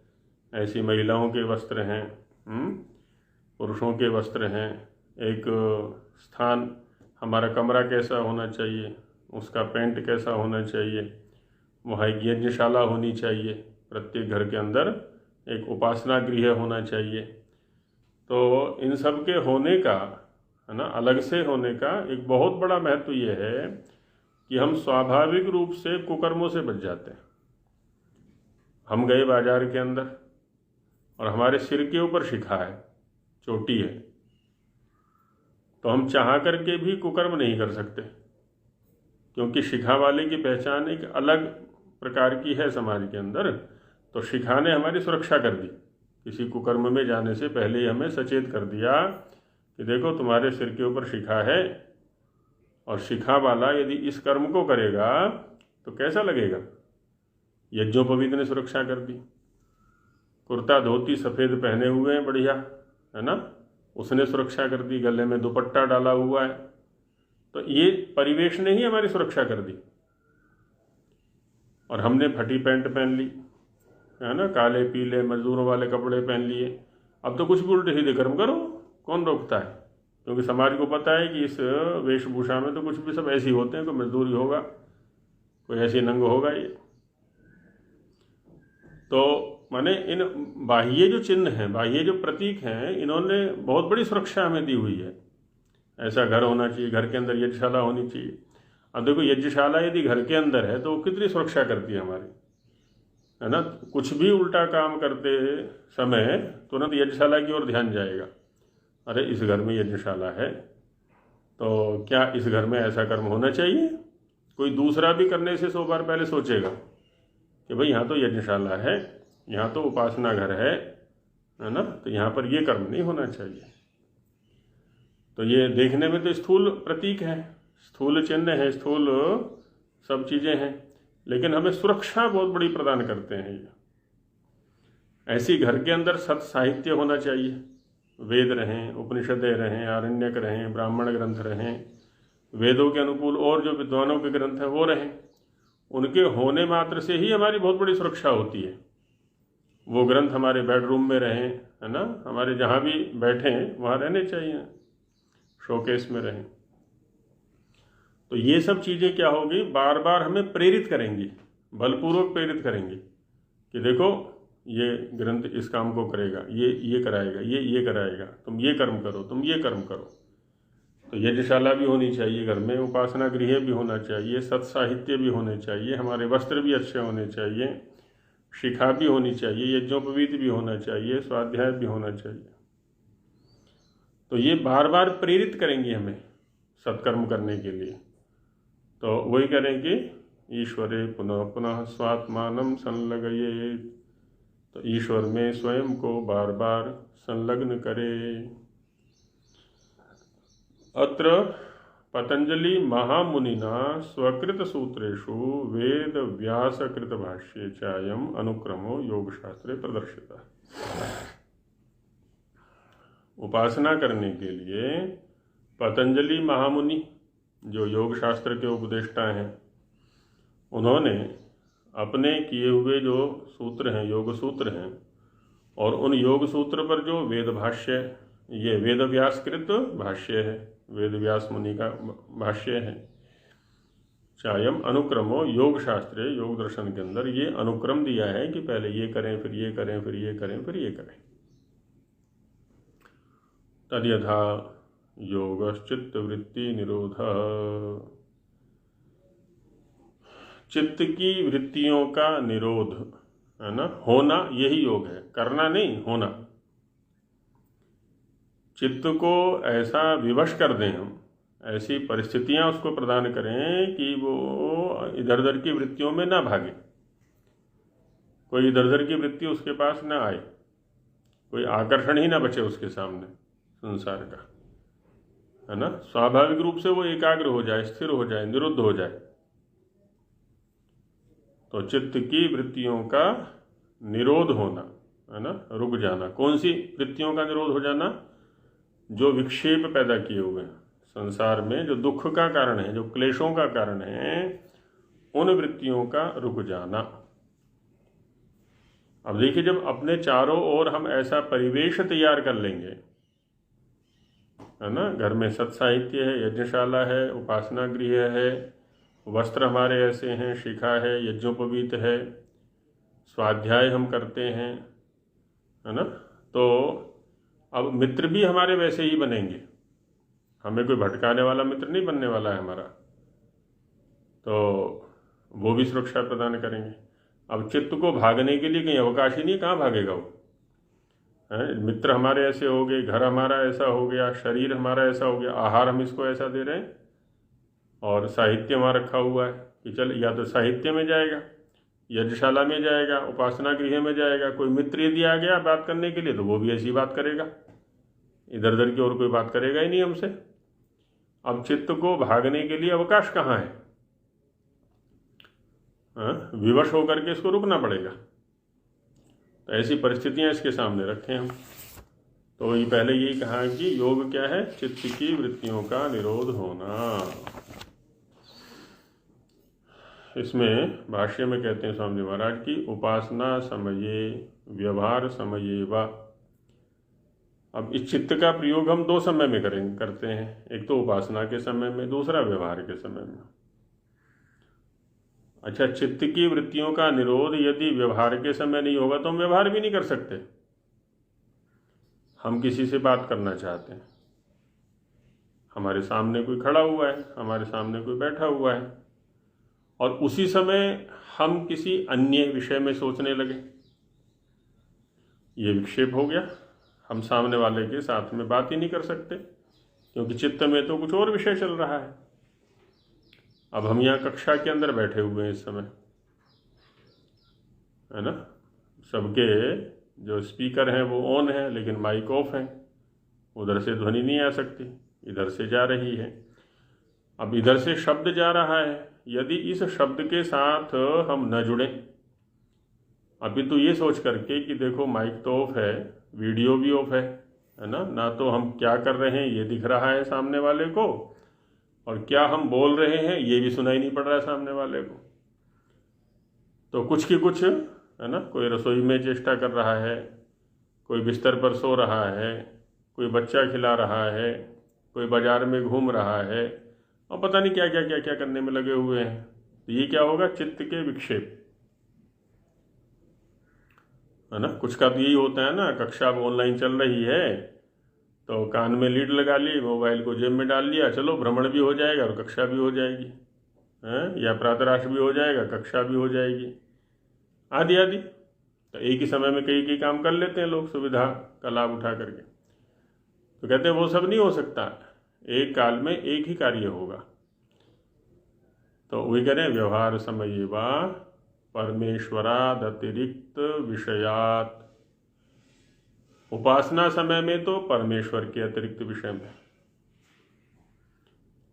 ऐसी महिलाओं के वस्त्र हैं, पुरुषों के वस्त्र हैं, एक स्थान, हमारा कमरा कैसा होना चाहिए, उसका पेंट कैसा होना चाहिए, वहाँ एक यज्ञशाला होनी चाहिए, प्रत्येक घर के अंदर एक उपासना गृह होना चाहिए। तो इन सब के होने का, है ना, अलग से होने का एक बहुत बड़ा महत्व ये है कि हम स्वाभाविक रूप से कुकर्मों से बच जाते हैं। हम गए बाजार के अंदर और हमारे सिर के ऊपर शिखा है, चोटी है, तो हम चाह करके भी कुकर्म नहीं कर सकते, क्योंकि शिखा वाले की पहचान एक अलग प्रकार की है समाज के अंदर। तो शिखा ने हमारी सुरक्षा कर दी। किसी कुकर्म में जाने से पहले ही हमें सचेत कर दिया कि देखो तुम्हारे सिर के ऊपर शिखा है, और शिखा वाला यदि इस कर्म को करेगा तो कैसा लगेगा। यज्ञोपवीत ने सुरक्षा कर दी। कुर्ता धोती सफ़ेद पहने हुए हैं, बढ़िया, है ना, उसने सुरक्षा कर दी। गले में दुपट्टा डाला हुआ है, तो ये परिवेश ने ही हमारी सुरक्षा कर दी। और हमने फटी पैंट पहन ली, है ना, काले पीले मजदूरों वाले कपड़े पहन लिए। अब तो कुछ भी उल्टे सीधे कर्म करो, कौन रोकता है? क्योंकि समाज को पता है कि इस वेशभूषा में तो कुछ भी सब ऐसे ही होते हैं, कोई मजदूरी होगा, कोई ऐसी नंग होगा ये। तो माने इन बाह्य जो चिन्ह हैं, बाह्य जो प्रतीक हैं, इन्होंने बहुत बड़ी सुरक्षा हमें दी हुई है। ऐसा घर होना चाहिए, घर के अंदर यज्ञशाला होनी चाहिए। अब देखो, यज्ञशाला यदि घर के अंदर है तो वो कितनी सुरक्षा करती है हमारी, है ना। कुछ भी उल्टा काम करते समय तुरंत यज्ञशाला की ओर ध्यान जाएगा, अरे इस घर में यज्ञशाला है, तो क्या इस घर में ऐसा कर्म होना चाहिए। कोई दूसरा भी करने से 100 बार पहले सोचेगा कि भाई यहाँ तो यज्ञशाला है, यहाँ तो उपासना घर है ना, तो यहाँ पर ये कर्म नहीं होना चाहिए। तो ये देखने में तो स्थूल प्रतीक है, स्थूल चिन्ह है, स्थूल सब चीज़ें हैं, लेकिन हमें सुरक्षा बहुत बड़ी प्रदान करते हैं ये। ऐसी घर के अंदर सत साहित्य होना चाहिए, वेद रहें, उपनिषदें रहें, आरण्यक रहें, ब्राह्मण ग्रंथ रहें, वेदों के अनुकूल और जो विद्वानों के ग्रंथ हैं वो रहें। उनके होने मात्र से ही हमारी बहुत बड़ी सुरक्षा होती है। वो ग्रंथ हमारे बेडरूम में रहें, है ना, हमारे जहाँ भी बैठें वहाँ रहने चाहिए, शोकेस में रहें। तो ये सब चीज़ें क्या होगी, बार बार हमें प्रेरित करेंगी, बलपूर्वक प्रेरित करेंगी कि देखो ये ग्रंथ इस काम को करेगा, ये कराएगा, ये कराएगा, तुम ये कर्म करो, तुम ये कर्म करो। तो यज्ञशाला भी होनी चाहिए घर में, उपासना गृह भी होना चाहिए, सत्साहित्य भी होने चाहिए, हमारे वस्त्र भी अच्छे होने चाहिए, शिखा भी होनी चाहिए, यज्ञोपवीत भी होना चाहिए, स्वाध्याय भी होना चाहिए। तो ये बार बार प्रेरित करेंगी हमें सत्कर्म करने के लिए। तो वही करेंगे, ईश्वरे पुनः पुनः स्वात्मानं संलग्ये, तो ईश्वर में स्वयं को बार बार संलग्न करे। अत्र पतंजलि महामुनिना स्वकृत सूत्रेषु वेद व्यासकृत भाष्ये चायम अनुक्रमो योगशास्त्रे प्रदर्शिता। उपासना करने के लिए पतंजलि महामुनि जो योग शास्त्र के उपदेष्टा हैं, उन्होंने अपने किए हुए जो सूत्र हैं, योग सूत्र हैं, और उन योग सूत्र पर जो वेद भाष्य, ये वेद व्यासकृत भाष्य है, वेद व्यास मुनि का भाष्य है। चायम अनुक्रमो योग शास्त्रे, योग दर्शन के अंदर ये अनुक्रम दिया है कि पहले ये करें, फिर ये करें, फिर ये करें, फिर ये करें। तद यथा योगश्चित्त वृत्ति निरोध, चित्त की वृत्तियों का निरोध, है ना। होना यही योग है, करना नहीं, होना। चित्त को ऐसा विवश कर दें हम, ऐसी परिस्थितियां उसको प्रदान करें कि वो इधर उधर की वृत्तियों में ना भागे, कोई इधर उधर की वृत्ति उसके पास ना आए, कोई आकर्षण ही ना बचे उसके सामने संसार का, है ना। स्वाभाविक रूप से वो एकाग्र हो जाए, स्थिर हो जाए, निरुद्ध हो जाए। तो चित्त की वृत्तियों का निरोध होना, है ना, रुक जाना। कौन सी वृत्तियों का निरोध हो जाना? जो विक्षेप पैदा किए हुए हैं संसार में, जो दुख का कारण है, जो क्लेशों का कारण है, उन वृत्तियों का रुक जाना। अब देखिए, जब अपने चारों ओर हम ऐसा परिवेश तैयार कर लेंगे, है ना, घर में सत्साहित्य है, यज्ञशाला है, उपासना गृह है, वस्त्र हमारे ऐसे हैं, शिखा है, यज्ञोपवीत है, स्वाध्याय हम करते हैं, है ना, तो अब मित्र भी हमारे वैसे ही बनेंगे। हमें कोई भटकाने वाला मित्र नहीं बनने वाला है हमारा, तो वो भी सुरक्षा प्रदान करेंगे। अब चित्त को भागने के लिए कहीं अवकाश ही नहीं, कहाँ भागेगा वो, है। मित्र हमारे ऐसे हो गए, घर हमारा ऐसा हो गया, शरीर हमारा ऐसा हो गया, आहार हम इसको ऐसा दे रहे हैं, और साहित्य वहाँ रखा हुआ है कि चल या तो साहित्य में जाएगा, यज्ञशाला में जाएगा, उपासना गृह में जाएगा। कोई मित्र यदि आ गया बात करने के लिए तो वो भी ऐसी बात करेगा, इधर उधर की और कोई बात करेगा ही नहीं हमसे। अब चित्त को भागने के लिए अवकाश कहाँ है? विवश होकर के इसको रुकना पड़ेगा। तो ऐसी परिस्थितियां इसके सामने रखें हम। तो ये पहले यही कहा कि योग क्या है? चित्त की वृत्तियों का निरोध होना। इसमें भाष्य में कहते हैं स्वामी महाराज की उपासना समये व्यवहार समये वा। अब इस चित्त का प्रयोग हम दो समय में करते हैं, एक तो उपासना के समय में, दूसरा व्यवहार के समय में। अच्छा, चित्त की वृत्तियों का निरोध यदि व्यवहार के समय नहीं होगा तो हम व्यवहार भी नहीं कर सकते। हम किसी से बात करना चाहते हैं, हमारे सामने कोई खड़ा हुआ है, हमारे सामने कोई बैठा हुआ है, और उसी समय हम किसी अन्य विषय में सोचने लगे, ये विक्षेप हो गया। हम सामने वाले के साथ में बात ही नहीं कर सकते, क्योंकि चित्त में तो कुछ और विषय चल रहा है। अब हम यहाँ कक्षा के अंदर बैठे हुए हैं इस समय, है ना, सबके जो स्पीकर हैं वो ऑन है, लेकिन माइक ऑफ है, उधर से ध्वनि नहीं आ सकती, इधर से जा रही है। अब इधर से शब्द जा रहा है, यदि इस शब्द के साथ हम न जुड़ें, अभी तो ये सोच करके कि देखो माइक तो ऑफ है, वीडियो भी ऑफ है ना तो हम क्या कर रहे हैं ये दिख रहा है सामने वाले को, और क्या हम बोल रहे हैं ये भी सुनाई नहीं पड़ रहा है सामने वाले को। तो कुछ की कुछ, है ना, कोई रसोई में चेष्टा कर रहा है, कोई बिस्तर पर सो रहा है, कोई बच्चा खिला रहा है, कोई बाजार में घूम रहा है, और पता नहीं क्या क्या क्या क्या करने में लगे हुए हैं। तो ये क्या होगा? चित्त के विक्षेप, है ना। कुछ का तो यही होता है ना, कक्षा अब ऑनलाइन चल रही है तो कान में लीड लगा ली, मोबाइल को जेब में डाल लिया, चलो भ्रमण भी हो जाएगा और कक्षा भी हो जाएगी, हैं, या प्रातराश भी हो जाएगा, कक्षा भी हो जाएगी, आदि आदि। तो एक ही समय में कई काम कर लेते हैं लोग, सुविधा का लाभ उठा करके। तो कहते हैं वो सब नहीं हो सकता, एक काल में एक ही कार्य होगा। तो वही कह रहे हैं व्यवहार समय वा परमेश्वराद अतिरिक्त विषयात। उपासना समय में तो परमेश्वर के अतिरिक्त विषय में,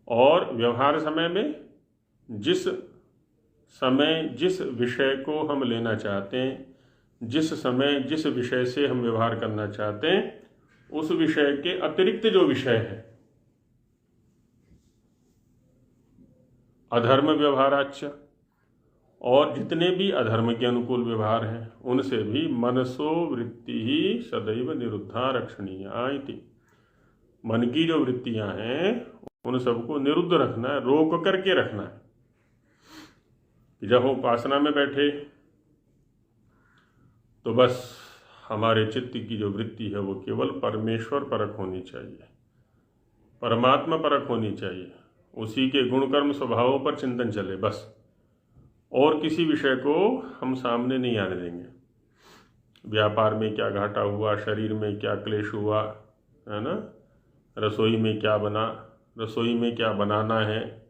और व्यवहार समय में जिस समय जिस विषय को हम लेना चाहते हैं, जिस समय जिस विषय से हम व्यवहार करना चाहते हैं, उस विषय के अतिरिक्त जो विषय है, अधर्म व्यवहाराच्य, और जितने भी अधर्म के अनुकूल व्यवहार हैं उनसे भी मनसो वृत्ति ही सदैव निरुद्धा रक्षणीया इति। मन की जो वृत्तियां हैं उन सबको निरुद्ध रखना है, रोक करके रखना है। जब हम उपासना में बैठे तो बस हमारे चित्त की जो वृत्ति है वो केवल परमेश्वर परक होनी चाहिए, परमात्मा परक होनी चाहिए, उसी के गुण कर्म स्वभावों पर चिंतन चले बस, और किसी विषय को हम सामने नहीं आने देंगे। व्यापार में क्या घाटा हुआ, शरीर में क्या क्लेश हुआ, है ना, रसोई में क्या बना, रसोई में क्या बनाना है,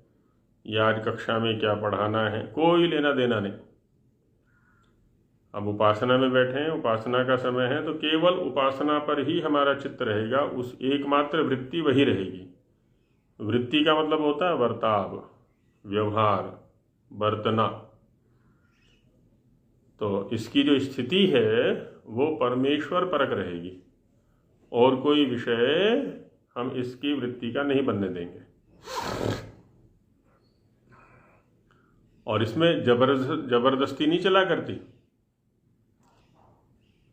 या आज कक्षा में क्या पढ़ाना है, कोई लेना देना नहीं। अब उपासना में बैठे हैं, उपासना का समय है, तो केवल उपासना पर ही हमारा चित्त रहेगा, उस एकमात्र वृत्ति वही रहेगी। वृत्ति का मतलब होता है वर्ताव, व्यवहार, बर्तना। तो इसकी जो स्थिति है वो परमेश्वर परक रहेगी, और कोई विषय हम इसकी वृत्ति का नहीं बनने देंगे। और इसमें जबरदस्ती नहीं चला करती,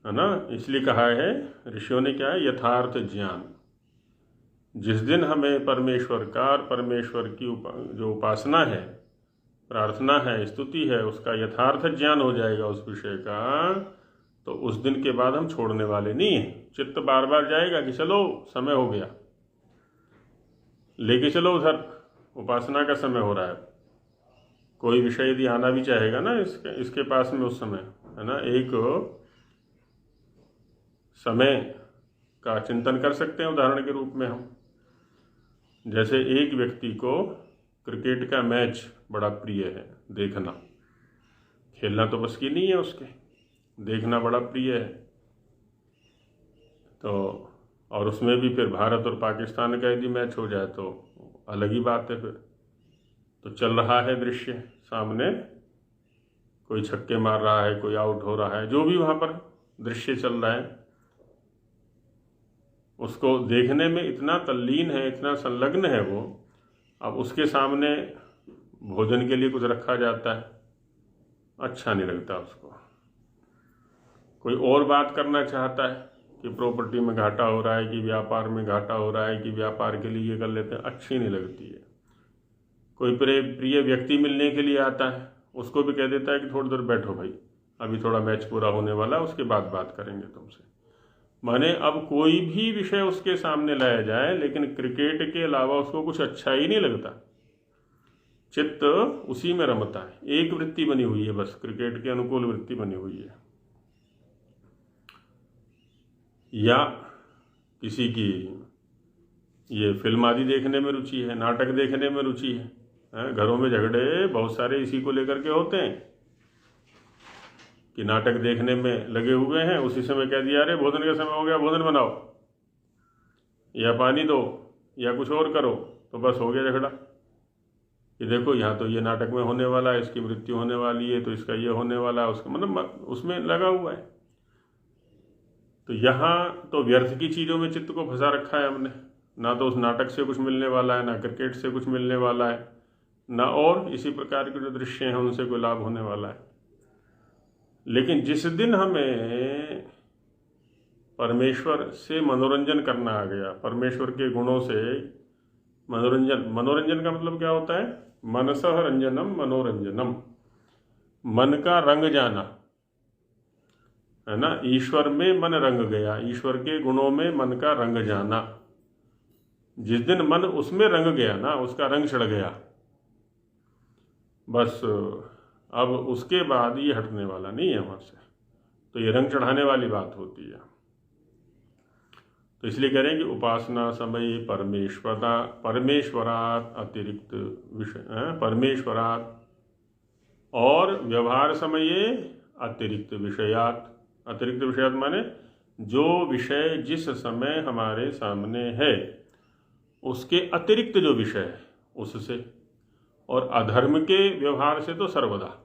है ना। इसलिए कहा है ऋषियों ने, क्या है, यथार्थ ज्ञान। जिस दिन हमें परमेश्वर का, परमेश्वर की जो उपासना है, प्रार्थना है, स्तुति है, उसका यथार्थ ज्ञान हो जाएगा उस विषय का, तो उस दिन के बाद हम छोड़ने वाले नहीं हैं। चित्त बार बार जाएगा कि चलो समय हो गया, लेके चलो उधर, उपासना का समय हो रहा है। कोई विषय यदि आना भी चाहेगा ना इसके पास में उस समय, है ना, एक समय का चिंतन कर सकते हैं। उदाहरण के रूप में हम, जैसे एक व्यक्ति को क्रिकेट का मैच बड़ा प्रिय है देखना, खेलना तो बस की नहीं है उसके, देखना बड़ा प्रिय है। तो और उसमें भी फिर भारत और पाकिस्तान का यदि मैच हो जाए तो अलग ही बात है। फिर तो चल रहा है दृश्य सामने, कोई छक्के मार रहा है, कोई आउट हो रहा है, जो भी वहाँ पर दृश्य चल रहा है, उसको देखने में इतना तल्लीन है, इतना संलग्न है वो। अब उसके सामने भोजन के लिए कुछ रखा जाता है, अच्छा नहीं लगता उसको। कोई और बात करना चाहता है कि प्रॉपर्टी में घाटा हो रहा है, कि व्यापार में घाटा हो रहा है, कि व्यापार के लिए ये कर लेते हैं, अच्छी नहीं लगती है। कोई प्रिय व्यक्ति मिलने के लिए आता है, उसको भी कह देता है कि थोड़ी देर बैठो भाई, अभी थोड़ा मैच पूरा होने वाला है, उसके बाद बात करेंगे तुमसे। माने अब कोई भी विषय उसके सामने लाया जाए, लेकिन क्रिकेट के अलावा उसको कुछ अच्छा ही नहीं लगता, चित्त उसी में रमता है। एक वृत्ति बनी हुई है बस, क्रिकेट के अनुकूल वृत्ति बनी हुई है। या किसी की ये फिल्म आदि देखने में रुचि है, नाटक देखने में रुचि है। घरों में झगड़े बहुत सारे इसी को लेकर के होते हैं कि नाटक देखने में लगे हुए हैं, उसी समय कह दिया अरे भोजन का समय हो गया, भोजन बनाओ या पानी दो या कुछ और करो, तो बस हो गया झगड़ा। कि देखो यहाँ तो ये नाटक में होने वाला है, इसकी मृत्यु होने वाली है, तो इसका ये होने वाला है, उसका मतलब उसमें लगा हुआ है। तो यहाँ तो व्यर्थ की चीज़ों में चित्त को फंसा रखा है हमने, ना तो उस नाटक से कुछ मिलने वाला है, ना क्रिकेट से कुछ मिलने वाला है, ना और इसी प्रकार के जो दृश्य हैं उनसे कोई लाभ होने वाला है। लेकिन जिस दिन हमें परमेश्वर से मनोरंजन करना आ गया, परमेश्वर के गुणों से मनोरंजन का मतलब क्या होता है, मनसः रंजनम मनोरंजनम, मन का रंग जाना, है ना। ईश्वर में मन रंग गया, ईश्वर के गुणों में मन का रंग जाना। जिस दिन मन उसमें रंग गया ना, उसका रंग चढ़ गया, बस अब उसके बाद ये हटने वाला नहीं है वहाँ से। तो ये रंग चढ़ाने वाली बात होती है। तो इसलिए कह रहे हैं कि उपासना समय परमेश्वरात अतिरिक्त विषय, परमेश्वरात, और व्यवहार समय अतिरिक्त विषयात। अतिरिक्त विषयात माने जो विषय जिस समय हमारे सामने है उसके अतिरिक्त जो विषय है उससे, और अधर्म के व्यवहार से तो सर्वदा,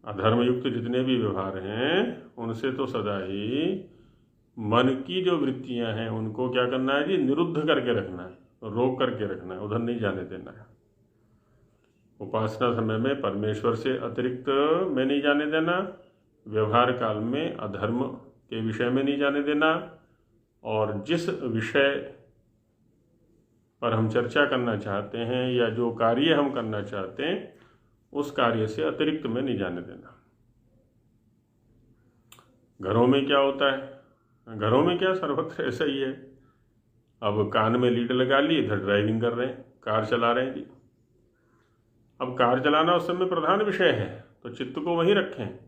अधर्म युक्त जितने भी व्यवहार हैं उनसे तो सदा ही मन की जो वृत्तियां हैं उनको क्या करना है जी, निरुद्ध करके रखना है, रोक करके रखना है, उधर नहीं जाने देना है। उपासना समय में परमेश्वर से अतिरिक्त में नहीं जाने देना, व्यवहार काल में अधर्म के विषय में नहीं जाने देना, और जिस विषय पर हम चर्चा करना चाहते हैं या जो कार्य हम करना चाहते हैं उस कार्य से अतिरिक्त में नहीं जाने देना। घरों में क्या होता है, घरों में क्या सर्वत्र ऐसा ही है। अब कान में लीड लगा ली, इधर ड्राइविंग कर रहे हैं, कार चला रहे हैं जी। अब कार चलाना उस समय प्रधान विषय है, तो चित्त को वहीं रखें,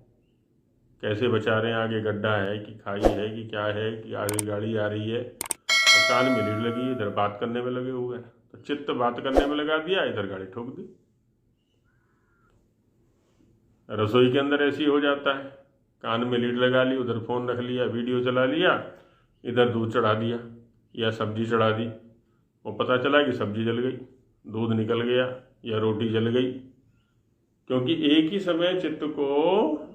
कैसे बचा रहे हैं, आगे गड्ढा है कि खाई है कि क्या है, कि आगे गाड़ी आ रही है, और कान में लीड लगी, इधर बात करने में लगे हुए हैं। तो चित्त बात करने में लगा दिया, इधर गाड़ी ठोक दी। रसोई के अंदर ऐसी हो जाता है, कान में लीड लगा ली, उधर फ़ोन रख लिया, वीडियो चला लिया, इधर दूध चढ़ा दिया या सब्जी चढ़ा दी, वो पता चला कि सब्जी जल गई, दूध निकल गया या रोटी जल गई। क्योंकि एक ही समय चित्त को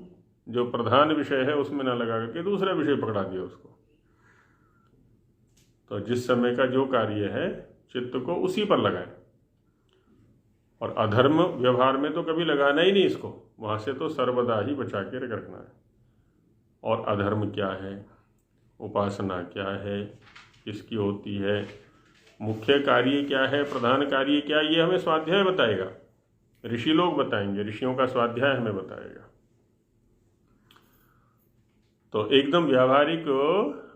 जो प्रधान विषय है उसमें ना लगा करके दूसरा विषय पकड़ा दिया उसको। तो जिस समय का जो कार्य है चित्त को उसी पर लगाए। और अधर्म व्यवहार में तो कभी लगाना ही नहीं इसको, वहाँ से तो सर्वदा ही बचा के रखना है। और अधर्म क्या है, उपासना क्या है, किसकी होती है, मुख्य कार्य क्या है, प्रधान कार्य क्या है, ये हमें स्वाध्याय बताएगा, ऋषि लोग बताएंगे, ऋषियों का स्वाध्याय हमें बताएगा। तो एकदम व्यावहारिक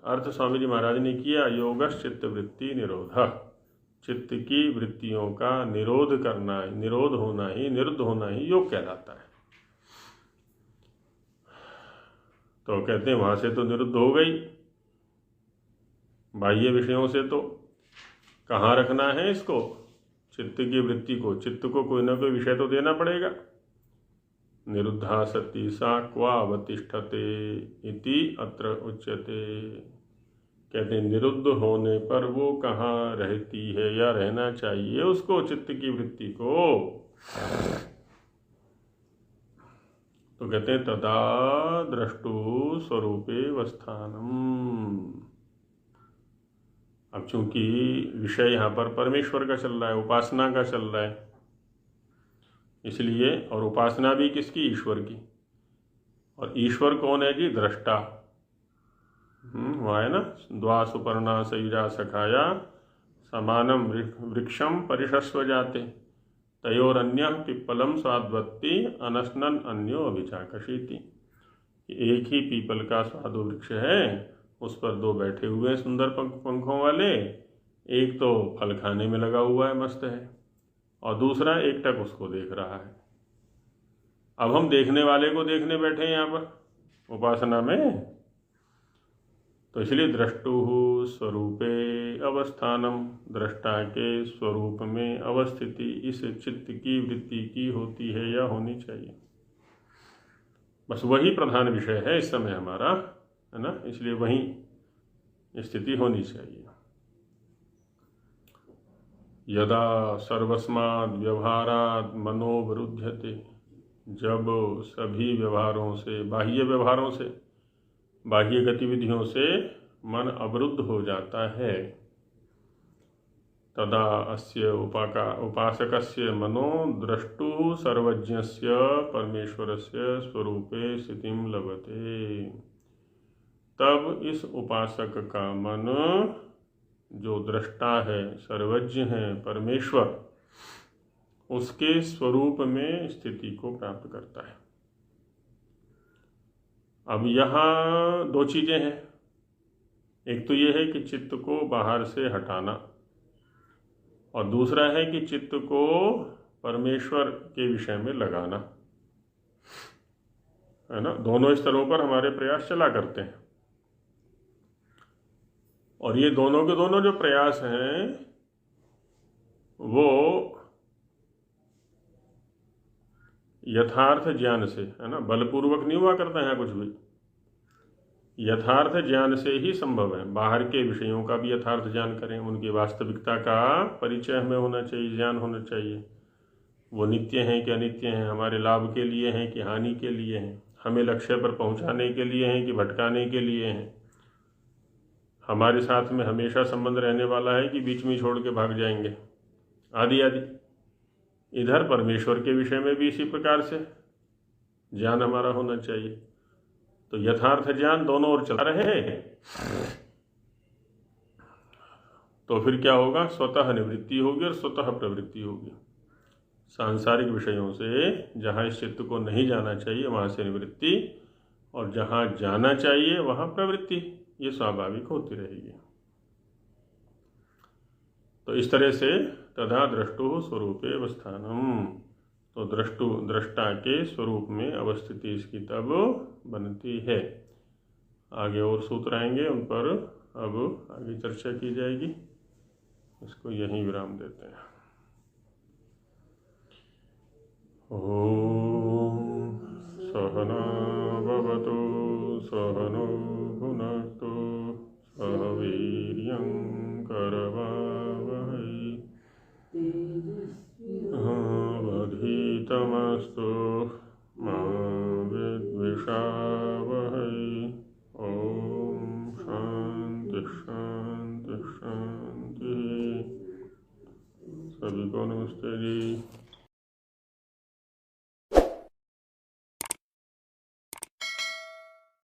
अर्थ स्वामी जी महाराज ने किया, योगश चित्त वृत्ति निरोध। चित्त की वृत्तियों का निरोध करना, निरोध होना ही, निरुद्ध होना ही योग कहलाता है। तो कहते हैं वहां से तो निरुद्ध हो गई, बाह्य विषयों से तो कहाँ रखना है इसको, चित्त की वृत्ति को, चित्त को कोई ना कोई विषय तो देना पड़ेगा। निरुद्धा सती सा क्वावतिष्ठते इति अत्र उच्यते। कहते हैं निरुद्ध होने पर वो कहाँ रहती है या रहना चाहिए उसको, चित्त की वृत्ति को। तो कहते हैं तदा द्रष्टु स्वरूपे वस्थानम। अब चूंकि विषय यहाँ पर परमेश्वर का चल रहा है, उपासना का चल रहा है, इसलिए, और उपासना भी किसकी, ईश्वर की। और ईश्वर कौन है जी, दृष्टा। वहाँ है ना, द्वा सुपर्णा सयुजा सखाया समानम वृक्षम परिशस्व जाते तयोरन्य पिप्पलम स्वाद्वत्ति अनशनन अन्यो अभिचाकशीति। एक ही पीपल का स्वादु वृक्ष है, उस पर दो बैठे हुए हैं सुंदर पंखों वाले, एक तो फल खाने में लगा हुआ है, मस्त है, और दूसरा एकटक उसको देख रहा है। अब हम देखने वाले को देखने बैठे हैं यहाँ पर उपासना में। तो इसलिए द्रष्टुः स्वरूपे अवस्थानम, दृष्टा के स्वरूप में अवस्थिति इस चित्त की वृत्ति की होती है या होनी चाहिए। बस वही प्रधान विषय है इस समय हमारा, है ना, इसलिए वही स्थिति होनी चाहिए। यदा सर्वस्माद् व्यवहारात् मनो विरुध्यते, जब सभी व्यवहारों से, बाह्य व्यवहारों से, बाह्य गतिविधियों से मन अवरुद्ध हो जाता है, तदा अस्य उपासकस्य मनो द्रष्टुः सर्वज्ञस्य परमेश्वरस्य स्वरूपे स्थितिं लभते। तब इस उपासक का मन, जो दृष्टा है, सर्वज्ञ है, परमेश्वर, उसके स्वरूप में स्थिति को प्राप्त करता है। अब यहाँ दो चीज़ें हैं, एक तो ये है कि चित्त को बाहर से हटाना, और दूसरा है कि चित्त को परमेश्वर के विषय में लगाना, है ना। दोनों स्तरों पर हमारे प्रयास चला करते हैं, और ये दोनों के दोनों जो प्रयास हैं वो यथार्थ ज्ञान से, है ना, बलपूर्वक नहीं हुआ करता है कुछ भी, यथार्थ ज्ञान से ही संभव है। बाहर के विषयों का भी यथार्थ ज्ञान करें, उनकी वास्तविकता का परिचय हमें होना चाहिए, ज्ञान होना चाहिए। वो नित्य हैं कि अनित्य हैं, हमारे लाभ के लिए हैं कि हानि के लिए हैं, हमें लक्ष्य पर पहुंचाने के लिए हैं कि भटकाने के लिए हैं, हमारे साथ में हमेशा संबंध रहने वाला है कि बीच में छोड़ के भाग जाएंगे, आदि आदि। इधर परमेश्वर के विषय में भी इसी प्रकार से ज्ञान हमारा होना चाहिए। तो यथार्थ ज्ञान दोनों ओर चला रहे हैं, तो फिर क्या होगा, स्वतः निवृत्ति होगी और स्वतः प्रवृत्ति होगी। सांसारिक विषयों से जहाँ इस चित्त को नहीं जाना चाहिए वहाँ से निवृत्ति, और जहाँ जाना चाहिए वहाँ प्रवृत्ति, ये स्वाभाविक होती रहेगी। तो इस तरह से तदा द्रष्टुः स्वरूपे अवस्थानम, तो दृष्टा के स्वरूप में अवस्थिति इसकी तब बनती है। आगे और सूत्र आएंगे, उन पर अब आगे चर्चा की जाएगी। इसको यहीं विराम देते हैं। ओम सहना भवतु सहनो भुनक्तु सह वीर्यं करवावहै अवधीतमस्तु मा विद्विषावहै। ओम शांति शांति शांति। सभी को नमस्ते जी।